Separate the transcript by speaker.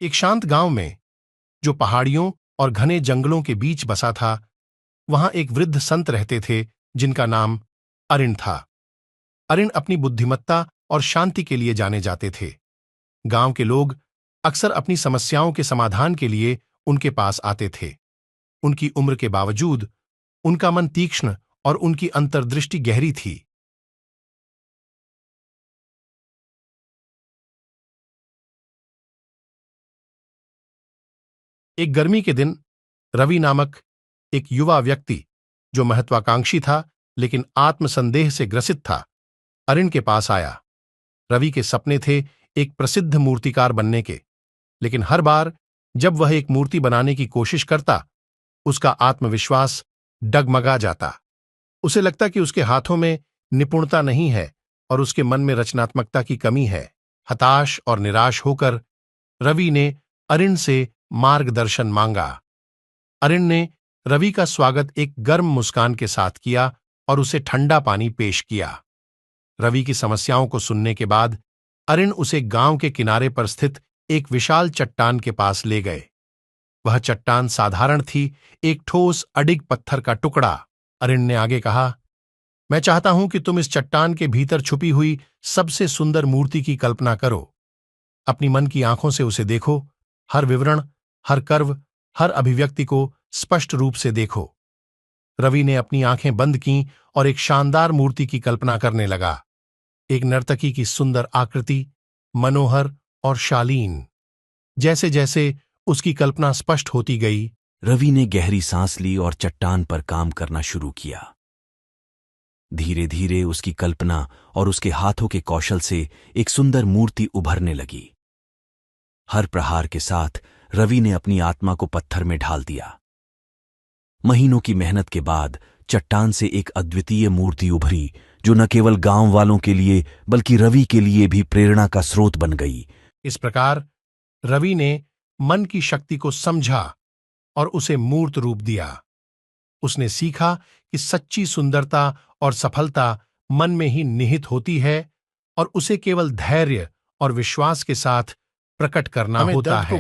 Speaker 1: एक शांत गांव में, जो पहाड़ियों और घने जंगलों के बीच बसा था, वहां एक वृद्ध संत रहते थे जिनका नाम अरिण था। अरिण अपनी बुद्धिमत्ता और शांति के लिए जाने जाते थे। गांव के लोग अक्सर अपनी समस्याओं के समाधान के लिए उनके पास आते थे। उनकी उम्र के बावजूद उनका मन तीक्ष्ण और उनकी अंतर्दृष्टि गहरी थी। एक गर्मी के दिन रवि नामक एक युवा व्यक्ति, जो महत्वाकांक्षी था लेकिन आत्मसंदेह से ग्रसित था, अरिण के पास आया। रवि के सपने थे एक प्रसिद्ध मूर्तिकार बनने के, लेकिन हर बार जब वह एक मूर्ति बनाने की कोशिश करता, उसका आत्मविश्वास डगमगा जाता। उसे लगता कि उसके हाथों में निपुणता नहीं है और उसके मन में रचनात्मकता की कमी है। हताश और निराश होकर रवि ने अरिण से मार्गदर्शन मांगा। अरिण ने रवि का स्वागत एक गर्म मुस्कान के साथ किया और उसे ठंडा पानी पेश किया। रवि की समस्याओं को सुनने के बाद अरिण उसे गांव के किनारे पर स्थित एक विशाल चट्टान के पास ले गए। वह चट्टान साधारण थी, एक ठोस अडिग पत्थर का टुकड़ा। अरिण ने आगे कहा, मैं चाहता हूं कि तुम इस चट्टान के भीतर छुपी हुई सबसे सुंदर मूर्ति की कल्पना करो। अपनी मन की आंखों से उसे देखो, हर विवरण, हर कर्व, हर अभिव्यक्ति को स्पष्ट रूप से देखो। रवि ने अपनी आंखें बंद कीं और एक शानदार मूर्ति की कल्पना करने लगा। एक नर्तकी की सुंदर आकृति, मनोहर और शालीन। जैसे जैसे उसकी कल्पना स्पष्ट होती गई,
Speaker 2: रवि ने गहरी सांस ली और चट्टान पर काम करना शुरू किया। धीरे धीरे उसकी कल्पना और उसके हाथों के कौशल से एक सुंदर मूर्ति उभरने लगी। हर प्रहार के साथ रवि ने अपनी आत्मा को पत्थर में ढाल दिया। महीनों की मेहनत के बाद चट्टान से एक अद्वितीय मूर्ति उभरी, जो न केवल गांव वालों के लिए बल्कि रवि के लिए भी प्रेरणा का स्रोत बन गई।
Speaker 1: इस प्रकार रवि ने मन की शक्ति को समझा और उसे मूर्त रूप दिया। उसने सीखा कि सच्ची सुंदरता और सफलता मन में ही निहित होती है और उसे केवल धैर्य और विश्वास के साथ प्रकट करना होता है।